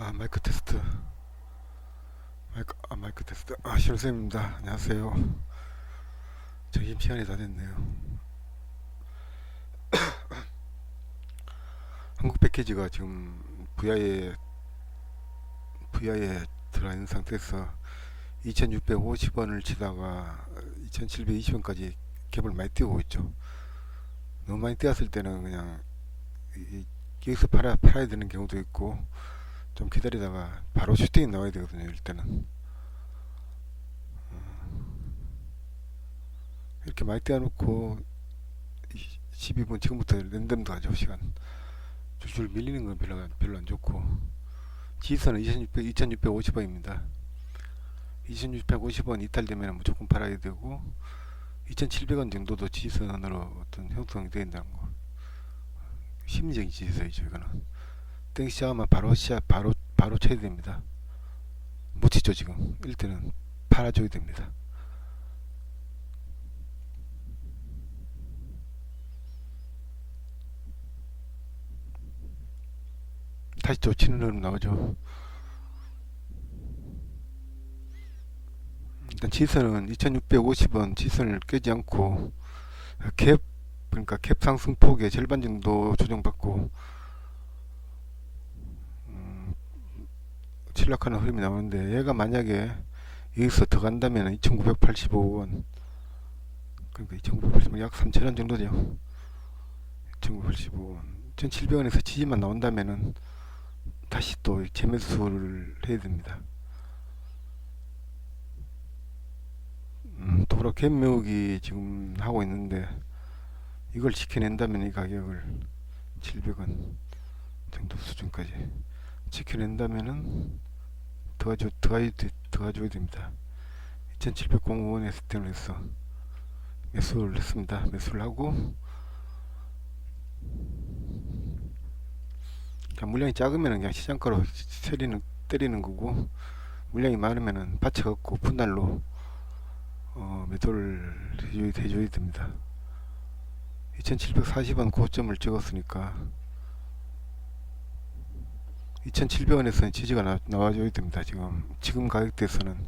마이크 테스트. 마이크 테스트. 시로쌤입니다. 안녕하세요. 점심시간이 다 됐네요. 한국 패키지가 지금 VI에 들어있는 상태에서 2650원을 치다가 2720원까지 갭을 많이 띄우고 있죠. 너무 많이 띄었을 때는 그냥 여기서 팔아야 되는 경우도 있고, 좀 기다리다가 바로 슈팅이 나와야 되거든요. 이럴 때는 이렇게 많이 띄워놓고 12분 지금부터 랜덤도 하죠. 시간 줄줄 밀리는 건 별로 안 좋고, 지수는 2650원입니다. 2650원 이탈되면 무조건 팔아야 되고, 2700원 정도도 지수선으로 어떤 형성이 된다는 거. 심리적인 지수이죠. 이거는 땡 시작하면 바로 쳐야 됩니다. 못 치죠. 지금 이럴 때는 팔아줘야 됩니다. 다시 또 치는 흐름 나오죠. 일단 지수는 2650원 지수를 깨지 않고 그러니까 캡 상승폭의 절반 정도 조정받고 출락하는 흐름이 나오는데, 얘가 만약에 여기서 더 간다면 2985원, 그러니까 2985원 약 3000원 정도죠. 2985원 1700원에서 지지만 나온다면은 다시 또 재매수를 해야 됩니다. 도로 갭 메우기 지금 하고 있는데, 이걸 지켜낸다면 이 가격을 700원 정도 수준까지 지켜낸다면은 들어가줘야 됩니다. 2705원에서 때문에서 매수를 했습니다. 매수를 하고, 물량이 작으면 그냥 시장가로 때리는 거고, 물량이 많으면 받쳐갖고 분할로 매도를 해줘야 됩니다. 2740원 고점을 찍었으니까 2700원에서는 지지가 나와줘야 됩니다. 지금 가격대에서는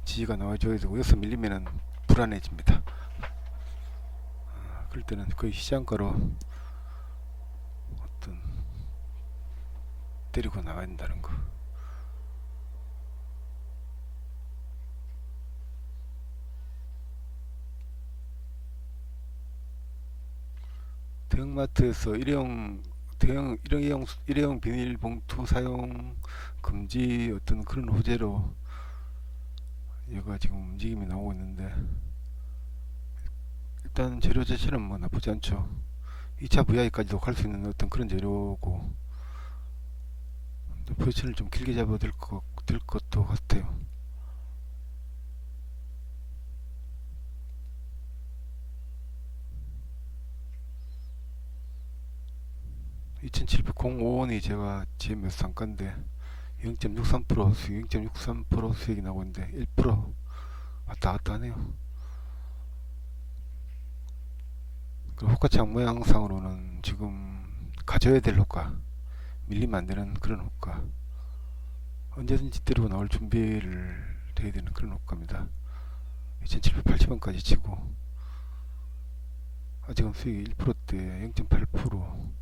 지지가 나와줘야 되고, 여기서 밀리면은 불안해집니다. 그럴 때는 거의 시장가로 어떤 때리고 나가야 된다는 거. 대형마트에서 일회용 비닐봉투 사용 금지 어떤 그런 호재로 얘가 지금 움직임이 나오고 있는데, 일단 재료 자체는 뭐 나쁘지 않죠. 2차 VI까지도 갈 수 있는 어떤 그런 재료고, 포지션을 좀 길게 잡아야 될 것도 같아요. 2705원이 제가 제 매수 단가인데 0.63% 수익, 0.63% 수익이 나오고 있는데 1% 왔다 갔다 하네요. 그리고 호가창 모양상으로는 지금 가져야 될 호가, 밀리면 안 되는 그런 호가, 언제든지 때리고 나올 준비를 해야 되는 그런 호가입니다. 2780원까지 치고, 아직은 수익이 1%대 0.8%,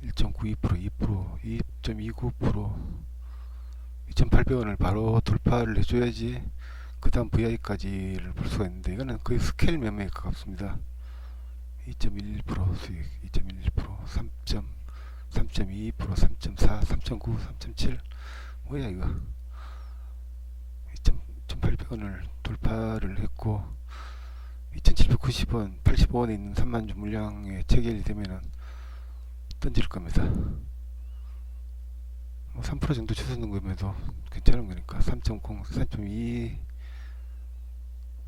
1.92%, 2%, 2.29%, 2,800원을 바로 돌파를 해줘야지 그 다음 VI까지를 볼 수가 있는데, 이거는 거의 스케일 매매에 가깝습니다. 2.11% 수익, 2.11%, 3.22%, 3.4, 3.9, 3.7, 뭐야 이거. 2,800원을 돌파를 했고, 2,790원, 85원에 있는 3만주 물량에 체결이 되면은 던질 겁니다. 3% 정도 추세는 거면도 괜찮은 거니까. 3.0, 3.2,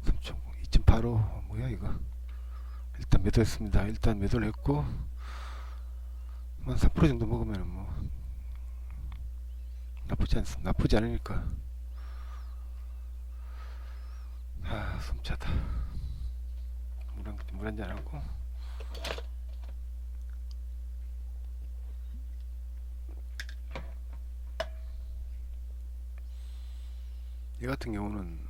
3.0, 2.85, 뭐야 이거. 일단 매도했습니다. 일단 매도를 했고, 3% 정도 먹으면 뭐 나쁘지 않으니까. 숨차다. 물랑 물 한잔 하고. 이 같은 경우는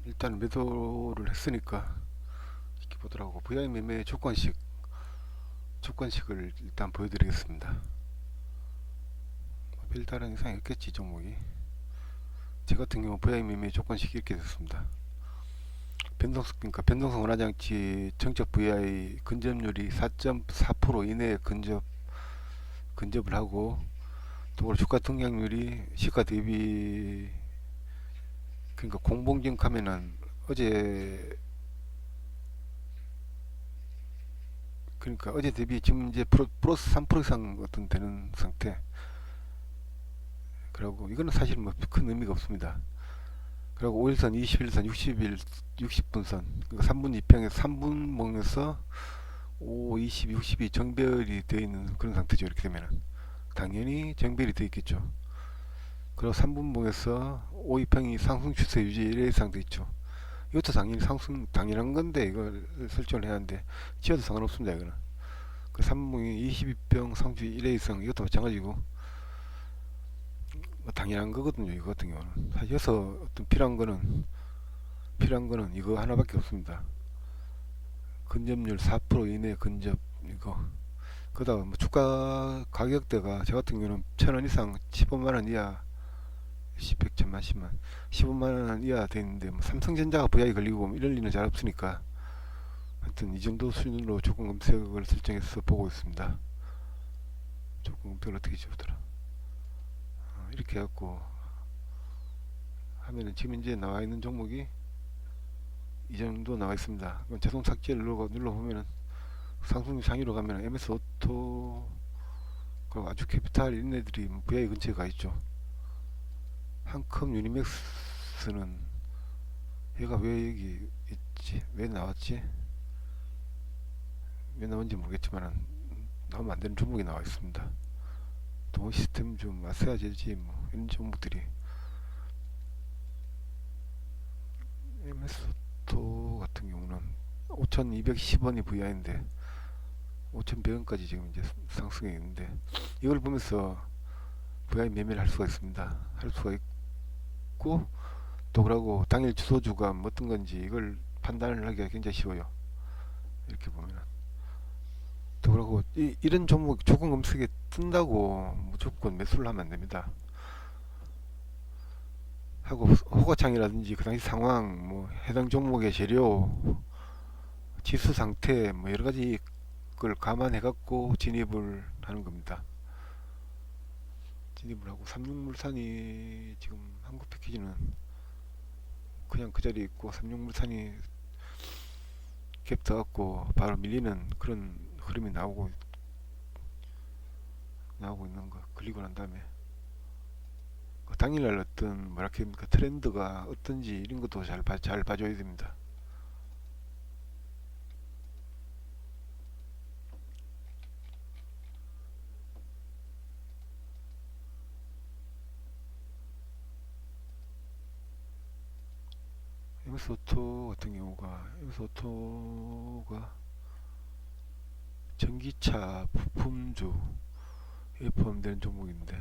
일단 매도를 했으니까 이렇게 보더라고. VI 매매 조건식을 일단 보여드리겠습니다. 별다른 이상이 없겠지 종목이. 제 같은 경우 VI 매매 조건식이 이렇게 됐습니다. 변동성 원화장치 정적 VI 근접률이 4.4% 이내에 근접을 하고, 또 주가 등락률이 시가 대비, 그러니까 공봉지급하면은 어제, 그러니까 어제 대비 지금 이제 플러스 3% 이상 어떤 되는 상태. 그리고 이거는 사실 뭐 큰 의미가 없습니다. 그리고 5일선, 21일선, 60분선, 그러니까 3분 2평에서 3분봉에서 5, 20, 60이 정별이 되어 있는 그런 상태죠. 이렇게 되면은 당연히 정별이 되어 있겠죠. 그리고 3분봉에서 5, 2평이 상승 추세 유지 이래 상태 있죠. 이것도 당연히 상승 당연한 건데 이걸 설정을 해야 하는데 지어도 상관없습니다. 이거는 그 3분봉이 22평 상주 1회 이상, 이것도 마찬가지고 뭐 당연한 거거든요. 이거 같은 경우는 사실 여기서 어떤 필요한 거는 이거 하나밖에 없습니다. 근접률 4% 이내 근접, 이거. 그다음 뭐 주가 가격대가 저 같은 경우는 1,000원 이상 15만원 이하, 10, 100, 1000만, 10만 15만원 이하 돼 있는데, 뭐 삼성전자가 VI 걸리고 뭐 이럴 리는 잘 없으니까 하여튼 이 정도 수준으로 조건 검색을 설정해서 보고 있습니다. 조건 검색을 어떻게 지우더라. 이렇게 해갖고 하면은 지금 이제 나와 있는 종목이 이 정도 나와 있습니다. 그럼 자동 삭제를 눌러보면은 상승 상위로 가면 MS 오토, 그리고 아주 캐피탈 이런 애들이 VI 근처에 가 있죠. 한컴 유니맥스는 얘가 왜 여기 있지? 왜 나왔지? 왜 나온지 모르겠지만 나오면 안 되는 종목이 나와 있습니다. 또 시스템 좀 왔어야 되지 뭐 이런 종목들이. MS 오토 같은 경우는 5,210원이 VI인데 5,100원까지 지금 이제 상승해 있는데, 이걸 보면서 VI 매매를 할 수가 있습니다. 할 수가 있고, 또 그러고 당일 주소주가 뭐 어떤 건지 이걸 판단을 하기가 굉장히 쉬워요. 이렇게 보면은. 또 그러고 이런 종목 조건 검색에 뜬다고 무조건 매수를 하면 안 됩니다. 하고 호가창이라든지 그 당시 상황, 뭐 해당 종목의 재료, 지수 상태, 뭐 여러 가지 걸 감안해 갖고 진입을 하는 겁니다. 진입을 하고, 삼육물산이 지금 한국 패키지는 그냥 그 자리에 있고, 삼육물산이 갭 떠갖고 바로 밀리는 그런 흐름이 나오고 있는 거. 걸리고 난 다음에 그 당일날 어떤 뭐랄까 그 트렌드가 어떤지 이런 것도 잘 봐줘야 됩니다. MS 오토 같은 경우가, MS 오토가 전기차 부품주에 포함되는 종목인데,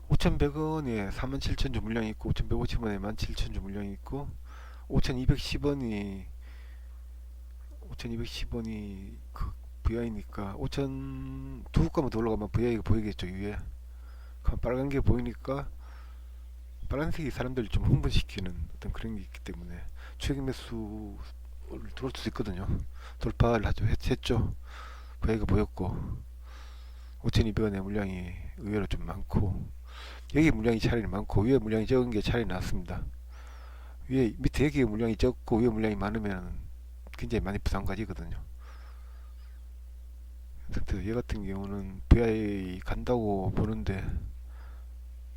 5,100원에 47,000주 물량이 있고, 5,150원에 17,000주 물량이 있고, 5,210원이 그 VI니까 5,000 두 국가만 더 올라가면 VI가 보이겠죠. 위에 빨간 게 보이니까, 빨간색이 사람들을 좀 흥분시키는 어떤 그런 게 있기 때문에 추격 매수를 들어올 수도 있거든요. 돌파를 했죠. VI가 보였고 5,200원의 물량이 의외로 좀 많고, 여기 물량이 차라리 많고 위에 물량이 적은 게 차라리 낫습니다. 밑에 여기 물량이 적고 위에 물량이 많으면 굉장히 많이 부담 가지거든요. 얘 같은 경우는 VI 간다고 보는데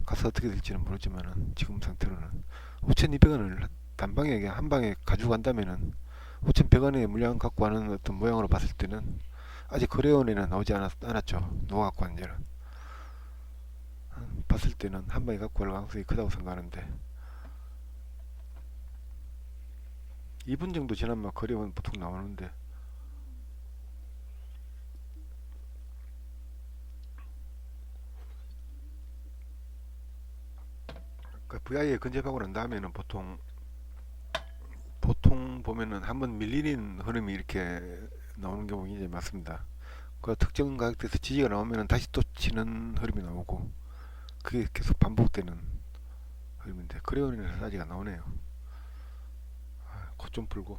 가서 어떻게 될지는 모르지만은 지금 상태로는 5,200원을 단방에 그냥 한 방에 가지고 간다면은 5,100원에 물량 갖고 가는 어떤 모양으로 봤을 때는 아직 거래원에는 나오지 않았죠. 놓아갖고 한 지는 봤을 때는 한 방에 갖고 갈 가능성이 크다고 생각하는데 2분 정도 지나면 거리면 보통 나오는데 그 VI에 근접하고 난 다음에는 보통 보면은 한번 밀리는 흐름이 이렇게 나오는 경우가 굉장히 많습니다. 그 특정 가격대에서 지지가 나오면은 다시 또 치는 흐름이 나오고 그게 계속 반복되는 흐름인데 그래오니는 아직 안 나오네요. 코 좀 풀고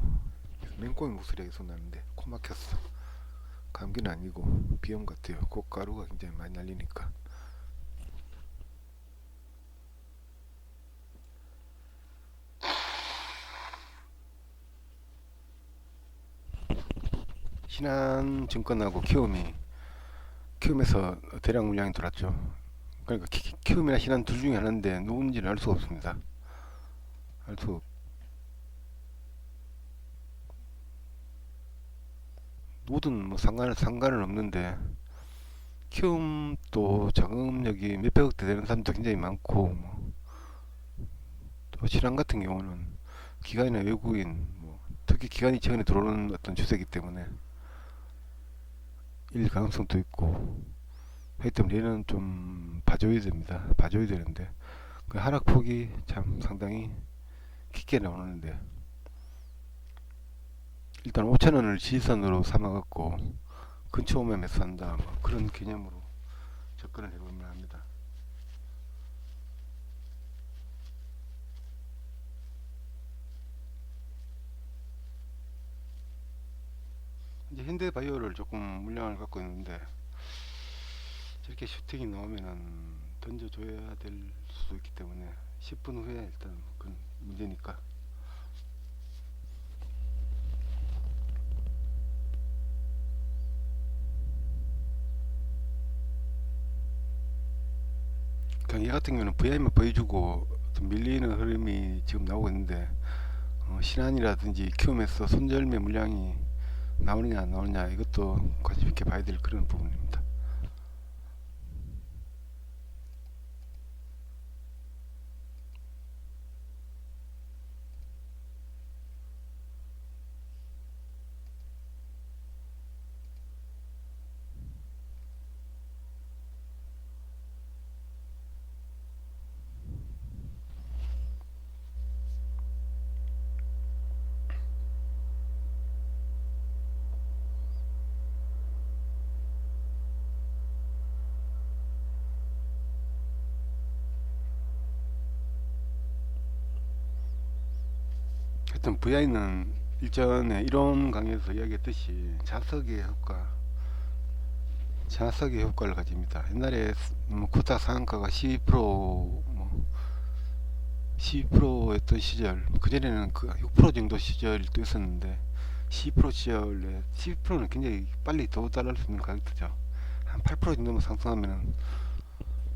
맹꽁이 목소리가 계속 나는데 코 막혔어. 감기는 아니고 비염 같아요. 꽃가루가 굉장히 많이 날리니까. 신한증권하고 키움에서 대량 물량이 들어왔죠. 그러니까 키움이나 신한 둘 중에 하나인데 누군지는 알 수가 없습니다. 알 수, 누구든 뭐 상관은 없는데 키움도 자금력이 몇백억대 되는 사람도 굉장히 많고 또 신한 같은 경우는 기관이나 외국인 특히 기관이 최근에 들어오는 어떤 추세이기 때문에 일 가능성도 있고 하기 때문에 얘는 좀 봐줘야 됩니다. 봐줘야 되는데 그 하락폭이 참 상당히 깊게 나오는데 일단 5천원을 지지선으로 삼아갖고 근처 오면 매수한다 뭐 그런 개념으로 접근을 해보면 합니다. 이제 현대바이오를 조금 물량을 갖고 있는데 저렇게 슈팅이 나오면은 던져줘야 될 수도 있기 때문에 10분 후에 일단 그건 문제니까 그냥 얘 같은 경우는 VI만 보여주고 좀 밀리는 흐름이 지금 나오고 있는데 신한이라든지 키움에서 손절매 물량이 나오느냐 안 나오느냐 이것도 관심 있게 봐야 될 그런 부분입니다. 하여튼 VI는 일전에 이론 강의에서 이야기했듯이 자석의 효과를 가집니다. 옛날에 코스닥 상한가가 12%였던 시절, 그전에는 그 6% 정도 시절도 있었는데 12% 시절에 12%는 굉장히 빨리 도달할 수 있는 가격대죠. 한 8% 정도만 상승하면은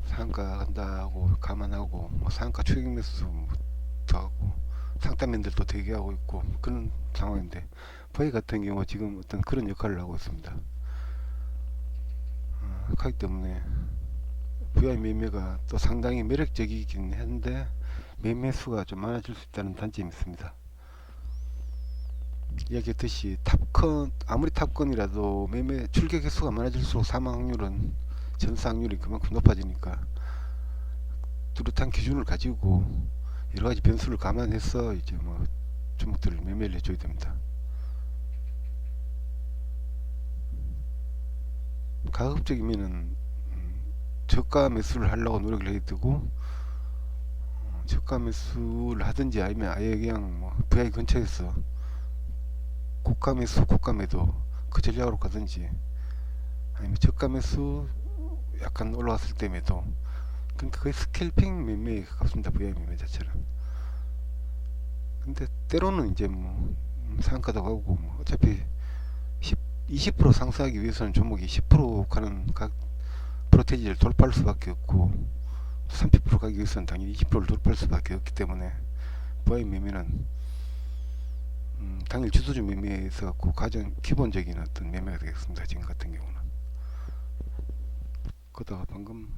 상한가 간다고 감안하고 상한가 추격 매수도 하고 상단면들도 대기하고 있고 그런 상황인데 VI 같은 경우 지금 어떤 그런 역할을 하고 있습니다. 하기 때문에 VI 매매가 또 상당히 매력적이긴 한데 매매 수가 좀 많아질 수 있다는 단점이 있습니다. 이야기했듯이 아무리 탑건이라도 매매 출격 횟수가 많아질수록 사망 확률은 전사 확률이 그만큼 높아지니까 뚜렷한 기준을 가지고 여러 가지 변수를 감안해서 이제 종목들을 매매를 해줘야 됩니다. 가급적이면은 저가 매수를 하려고 노력을 해야 되고 저가 매수를 하든지 아니면 아예 그냥 VI 근처에서 고가 매수 고가 매도 그 전략으로 가든지 아니면 저가 매수 약간 올라갔을 때 매도 그러니까 거의 스캘핑 매매에 가깝습니다. VI 매매 자체는. 근데 때로는 이제 상한가도 가고 어차피 20% 상승하기 위해서는 종목이 10% 가는 각 프로테이지를 돌파할 수밖에 없고 30% 가기 위해서는 당연히 20%를 돌파할 수밖에 없기 때문에 VI 매매는 당일 주도주 매매에서 갖고 가장 기본적인 어떤 매매가 되겠습니다. 지금 같은 경우는. 그러다가 방금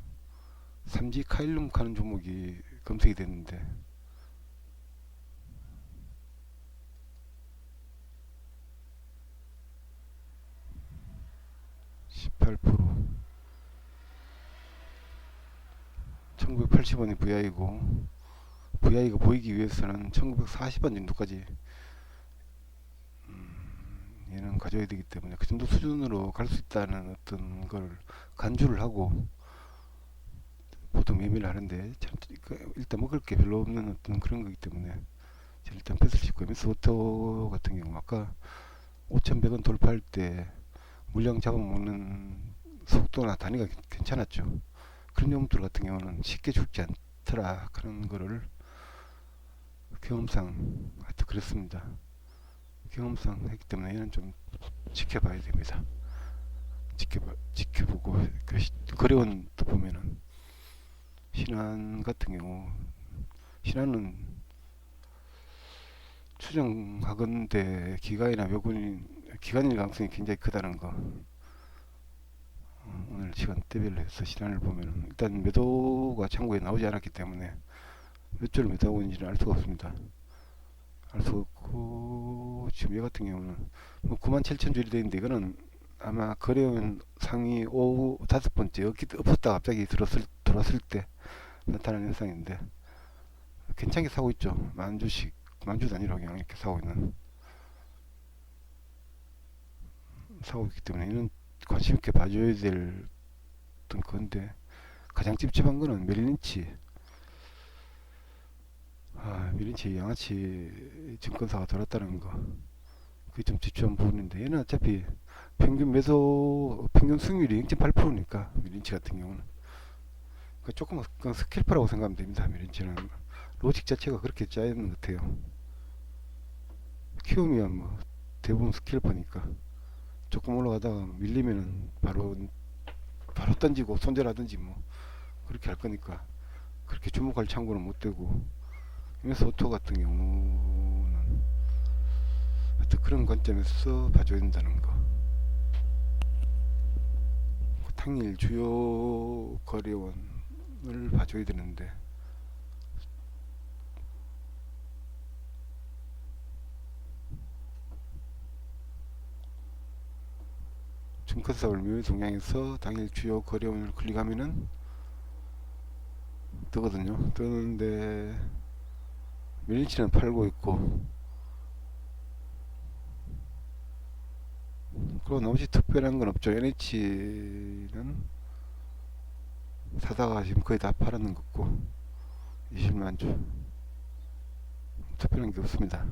삼지 카일룸 가는 종목이 검색이 됐는데 18%, 1980원이 VI고, VI가 보이기 위해서는 1940원 정도까지 얘는 가져야 되기 때문에 그 정도 수준으로 갈 수 있다는 어떤 걸 간주를 하고 보통 매매를 하는데, 참 일단 먹을 게 별로 없는 어떤 그런 거기 때문에 저는 일단 패스를 짚고, 미스오토 같은 경우 아까 5,100원 돌파할 때 물량 잡아먹는 속도나 단위가 괜찮았죠. 그런 종목들 같은 경우는 쉽게 죽지 않더라 그런 거를 경험상 하여튼 그렇습니다. 경험상 했기 때문에 얘는 좀 지켜봐야 됩니다. 지켜보고, 그 거래원 또 보면은 신한 같은 경우, 신한은 추정하건대 기관이나 외국인 기관일 가능성이 굉장히 크다는 거. 오늘 시간대별로 해서 신한을 보면 일단 매도가 창구에 나오지 않았기 때문에 몇 주를 매도하고 있는지는 알 수가 없습니다. 알 수가 없고, 지금 얘 같은 경우는 뭐 97,000줄이 되어 있는데 이거는 아마 거래원 상위 오후 다섯 번째 엎었다 갑자기 들었을 때 나타나는 현상인데 괜찮게 사고 있죠. 만 주씩, 만주 단위로 그냥 이렇게 사고 있기 때문에 이는 관심 있게 봐줘야 될 어떤 건데, 가장 찝찝한 거는 메린치 양아치 증권사가 돌았다는 거. 그게 좀 찝찝한 부분인데, 얘는 어차피 평균 수익률이 0.8%니까 메린치 같은 경우는 조금 스킬퍼라고 생각하면 됩니다. 메린치는 로직 자체가 그렇게 짜여 있는 것 같아요. 키우면 뭐 대부분 스킬퍼니까 조금 올라가다가 밀리면은 바로 던지고 손절하든지 뭐 그렇게 할 거니까 그렇게 주목할 창구는 못 되고, MS 오토 같은 경우는 하여튼 그런 관점에서 봐줘야 된다는 거. 당일 주요 거래원을 봐줘야 되는데 증권사 월묘일 동향에서 당일 주요 거래원을 클릭하면은 뜨거든요. 뜨는데 밀리치는 팔고 있고, 그리고 나머지 특별한 건 없죠. NH는 사다가 지금 거의 다 팔았는 것 같고 20만 주, 특별한 게 없습니다.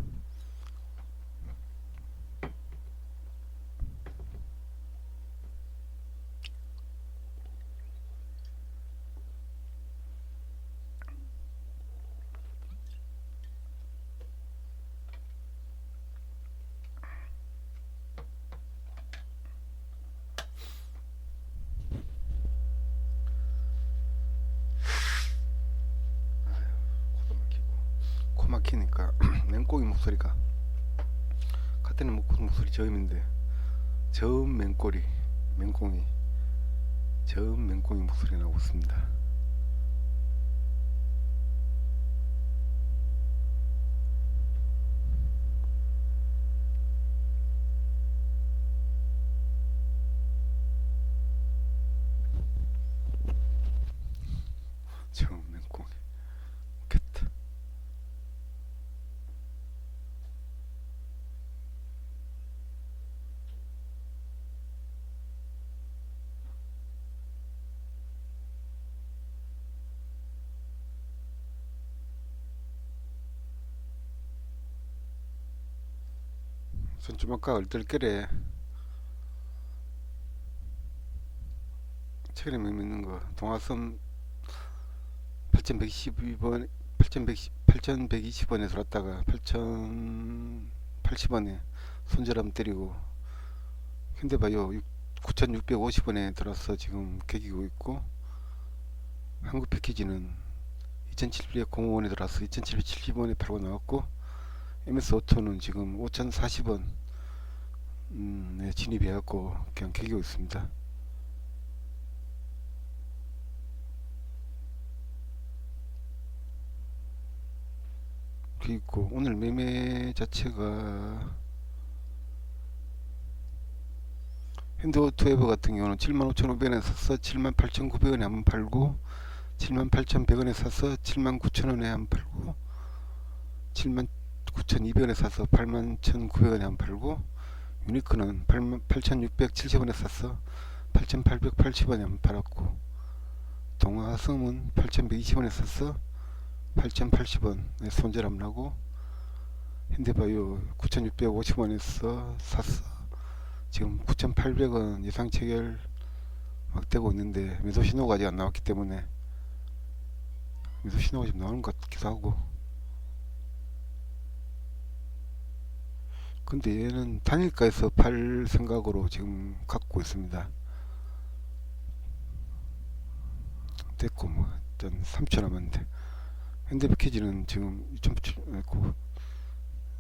코 막히니까 맹꽁이 목소리가, 같은 목소리 저음인데 저음 맹꽁이 저음 맹꽁이 목소리 나오고 있습니다. 저음 맹꽁이 겠다. 손주먹과 얼떨결에 최근에 믿는 거 동화섬 8120원 8120원에 들었다가 8080원에 손절하면 때리고, 현대바이오 9650원에 들어서 지금 개기고 있고, 한국 패키지는 2700원에 들어서 2770원에 팔고 나왔고, MS 오토는 지금 5040원 네, 진입해갖고 그냥 개기고 있습니다. 이렇게 있고, 오늘 매매 자체가 현대오토에버 같은 경우는 75,500원에 사서 78,900원에 한번 팔고, 78,100원에 사서 79,000원에 한번 팔고, 79,200원에 사서 81,900원에 한번 팔고, 유니크는 8,670원에 사서 8,880원에 한번 팔았고, 동화섬은 8,120원에 사서 8,080원에 손절함 나고, 현대바이오 9,650원에서 샀어. 지금 9,800원 예상 체결 막 되고 있는데 매도 신호가 아직 안 나왔기 때문에 매도 신호가 지금 나오는 것 같기도 하고. 근데 얘는 단일가에서 팔 생각으로 지금 갖고 있습니다. 됐고 뭐 일단 3천 남았는데, 현대패키지는 지금 2,000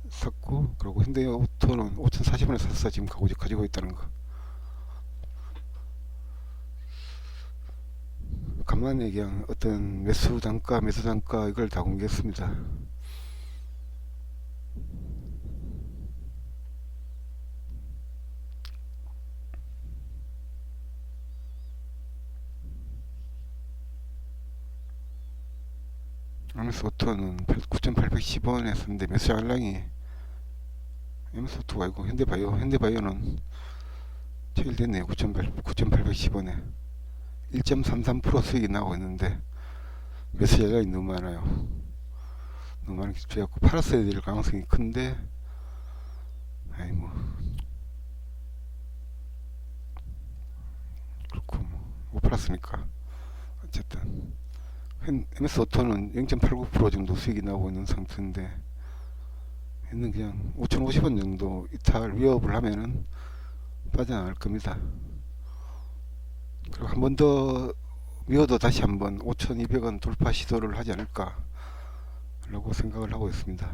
샀고, 그리고 현대오토는 5,040원에 샀어. 지금 가지고 있다는 거. 간만에 그냥 어떤 매수 단가, 매수 단가 이걸 다 공개했습니다. MS 오토는 9,810원에 샀는데 매수 양량이, MS 오토가 아니고 현대바이오는 체결됐네요. 9,810원에 1.33% 수익이 나오고 있는데 매수 양량이 너무 많아요. 너무 많이 기피해갖고 팔았어야 될 가능성이 큰데, 아이 뭐 그렇고 못 팔았으니까 어쨌든 MS 오토는 0.89% 정도 수익이 나오고 있는 상태인데, 얘는 그냥 5,050원 정도 이탈 위협을 하면은 빠져나갈 겁니다. 그리고 한 번 더 미워도 다시 한번 5,200원 돌파 시도를 하지 않을까 라고 생각을 하고 있습니다.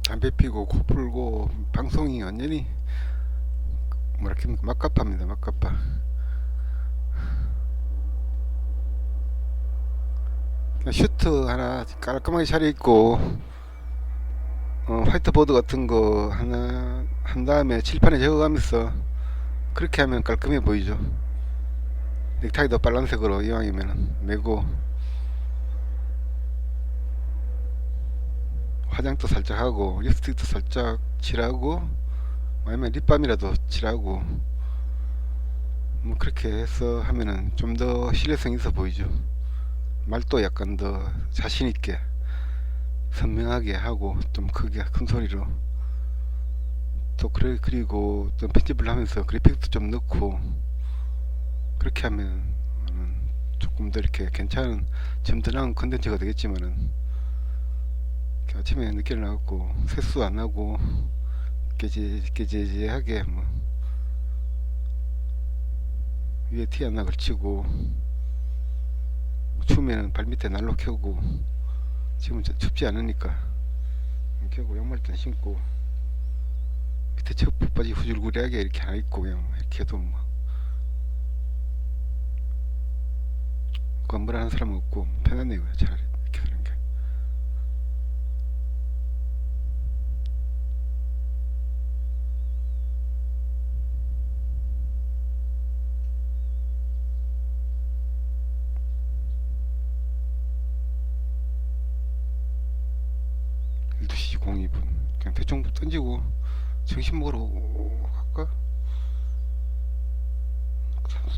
담배 피고 코 풀고 방송이 완전히 뭐랄까 막갑합니다. 막갑파. 슈트 하나 깔끔하게 차려입고, 화이트보드 같은 거 하나 한 다음에 칠판에 적어가면서 그렇게 하면 깔끔해 보이죠. 넥타이도 빨간색으로 이왕이면 매고, 화장도 살짝 하고 립스틱도 살짝 칠하고, 아니면 립밤이라도 칠하고, 뭐 그렇게 해서 하면은 좀 더 신뢰성 있어 보이죠. 말도 약간 더 자신 있게 선명하게 하고 좀 크게 큰 소리로, 또 그리고 또 편집을 하면서 그래픽도 좀 넣고, 그렇게 하면 조금 더 이렇게 괜찮은 든든한 컨텐츠가 되겠지만은, 아침에 늦게 일어나갖고 세수 안 하고 깨재재하게 뭐 위에 티 하나 걸치고, 추우면은 발밑에 난로 켜고, 지금은 춥지 않으니까 켜고 양말도 신고 밑에 첩바지 후줄구리하게 이렇게 하나 입고 그냥 이렇게 해도 뭐 건물하는 사람은 없고 편하네요. 차라리 이렇게 하는 게. 일두 시 02분 그냥 대충 던지고 정신 먹으러 갈까?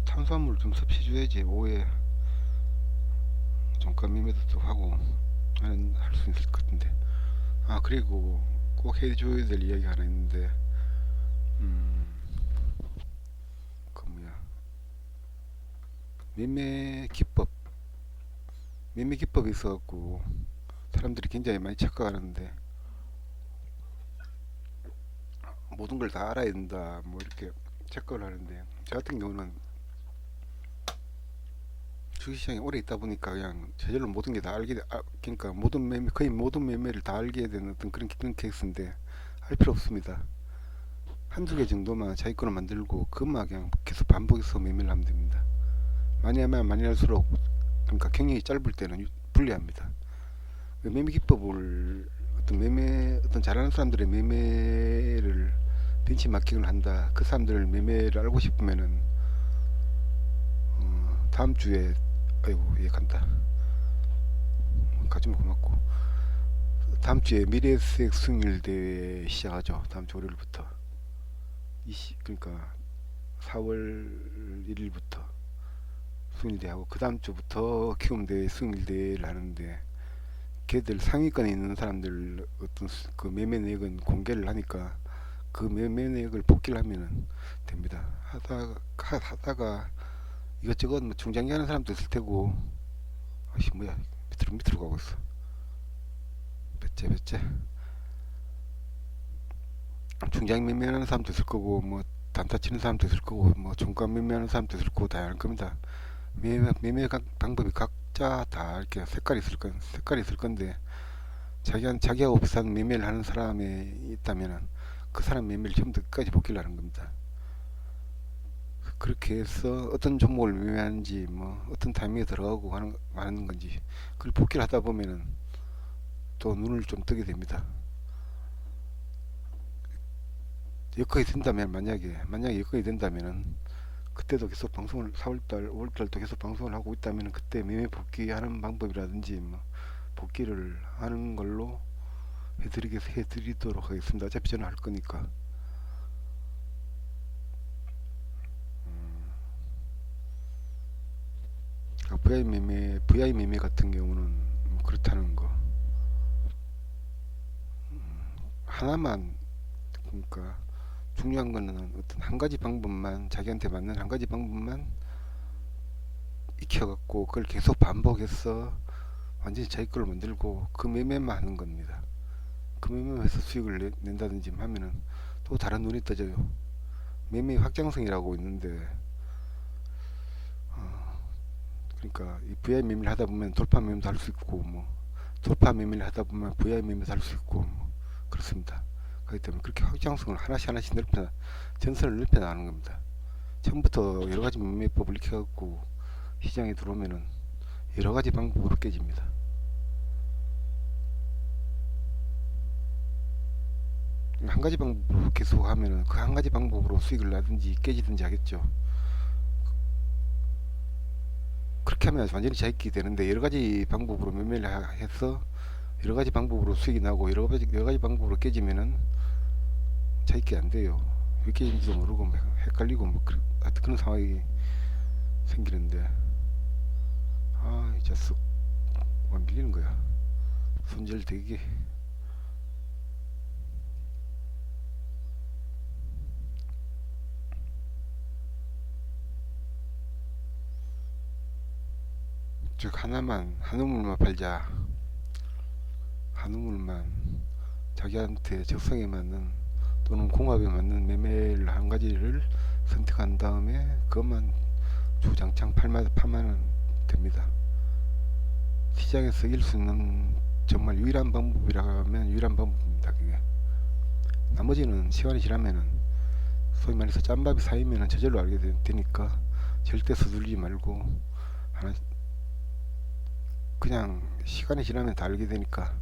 탄수화물 좀 섭취해줘야지. 오후에 종가 매매도 하고 할 수 있을 것 같은데. 아, 그리고 꼭 해줘야 될 이야기 하나 있는데, 음, 그 뭐야, 매매 기법 매매 기법이 있어갖고 사람들이 굉장히 많이 착각하는데, 모든 걸 다 알아야 된다 뭐 이렇게 채권을 하는데, 저 같은 경우는 주식시장에 오래 있다 보니까 그냥 저절로 모든 게 다 그러니까 거의 모든 매매를 다 알게 되는 어떤 그런 케이스인데, 할 필요 없습니다. 한두 개 정도만 자기 거를 만들고 그것만 그냥 계속 반복해서 매매를 하면 됩니다. 많이 하면 많이 할수록, 그러니까 경력이 짧을 때는 불리합니다. 매매 기법을, 어떤 잘하는 사람들의 매매를 벤치마킹을 한다. 그 사람들 매매를 알고 싶으면은 다음 주에, 아이고 얘 간다. 가지면 고맙고, 다음 주에 미래수익 수익률 대회 시작하죠. 다음 주 월요일부터. 그러니까 4월 1일부터 수익률 대회하고, 그 다음 주부터 키움 대회 수익률 대회를 하는데, 걔들 상위권에 있는 사람들 어떤 그 매매 내역은 공개를 하니까 그 매매 내역을 복귀를 하면은 됩니다. 하다가 이것저것 뭐 중장기 하는 사람도 있을 테고, 아씨 뭐야, 밑으로 가고 있어. 몇째 중장기 매매하는 사람도 있을 거고, 뭐 단타 치는 사람도 있을 거고, 뭐 종가 매매하는 사람도 있을 거고, 다양할 겁니다. 매매 방법이 각자 다 이렇게 색깔이 있을 건데, 자기하고 비슷한 매매를 하는 사람이 있다면은 그 사람 매매를 전부 끝까지 복귀를 하는 겁니다. 그렇게 해서 어떤 종목을 매매하는지, 뭐 어떤 타이밍에 들어가고 하는 건지, 그걸 복귀를 하다 보면은 또 눈을 좀 뜨게 됩니다. 여건이 된다면, 만약에 여건이 된다면은, 그때도 계속 방송을 4월달 5월달도 계속 방송을 하고 있다면, 그때 매매 복귀하는 방법이라든지 뭐 복귀를 하는 걸로 해드리도록 하겠습니다. 어차피 저는 할 거니까. VI 매매 같은 경우는 뭐 그렇다는 거. 하나만, 그러니까 중요한 거는 어떤 한 가지 방법만, 자기한테 맞는 한 가지 방법만 익혀갖고 그걸 계속 반복해서 완전히 자기 걸로 만들고 그 매매만 하는 겁니다. 그 매매에서 수익을 낸다든지 하면은 또 다른 눈이 떠져요. 매매 확장성이라고 있는데, 그러니까 이 VI 매매를 하다 보면 돌파 매매도 할 수 있고, 뭐 돌파 매매를 하다 보면 VI 매매도 할 수 있고, 뭐 그렇습니다. 그렇기 때문에 그렇게 확장성을 하나씩 전선을 넓혀 나가는 겁니다. 처음부터 여러 가지 매매법을 익혀갖고 시장에 들어오면은 여러 가지 방법으로 깨집니다. 한 가지 방법으로 계속 하면은 그 한 가지 방법으로 수익을 나든지 깨지든지 하겠죠. 그렇게 하면 완전히 자익이 되는데, 여러 가지 방법으로 매매를 해서 여러 가지 방법으로 수익이 나고 여러 가지 방법으로 깨지면은 자익이 안 돼요. 왜 깨진지도 모르고 뭐 헷갈리고 뭐 하여튼 그런 상황이 생기는데, 이 자식 와 밀리는 거야. 손절되게. 즉 하나만, 한 우물만 팔자. 한 우물만, 자기한테 적성에 맞는 또는 공합에 맞는 매매를 한 가지를 선택한 다음에 그것만 주장창 팔면 됩니다. 시장에서 이길 수 있는 정말 유일한 방법이라면 유일한 방법입니다. 그게. 나머지는 시간이 지나면은, 소위 말해서 짬밥이 쌓이면은 저절로 알게 되니까 절대 서둘리지 말고, 하나 그냥 시간이 지나면 다 알게 되니까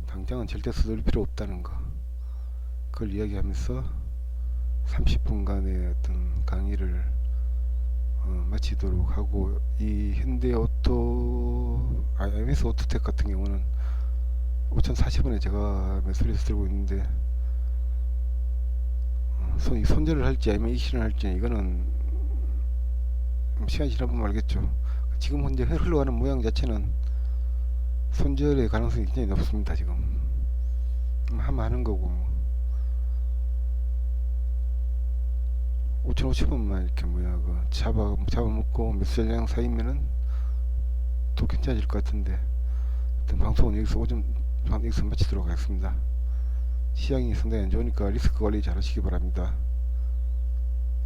당장은 절대 서둘릴 필요 없다는 거, 그걸 이야기하면서 30분간의 어떤 강의를 마치도록 하고, 이 MS 오토텍 같은 경우는 5,040원에 제가 매수해서 들고 있는데, 손절을 할지 아니면 익실을 할지 이거는 시간이 지나보면 알겠죠. 지금 현재 흘러가는 모양 자체는 손절의 가능성이 굉장히 높습니다. 지금 하면 하는 거고, 5,050원만 이렇게 잡아먹고 매수 전량 사이면은 또 괜찮아질 것 같은데, 일단 방송은 여기서 마치도록 하겠습니다. 시장이 상당히 안 좋으니까 리스크 관리 잘 하시기 바랍니다.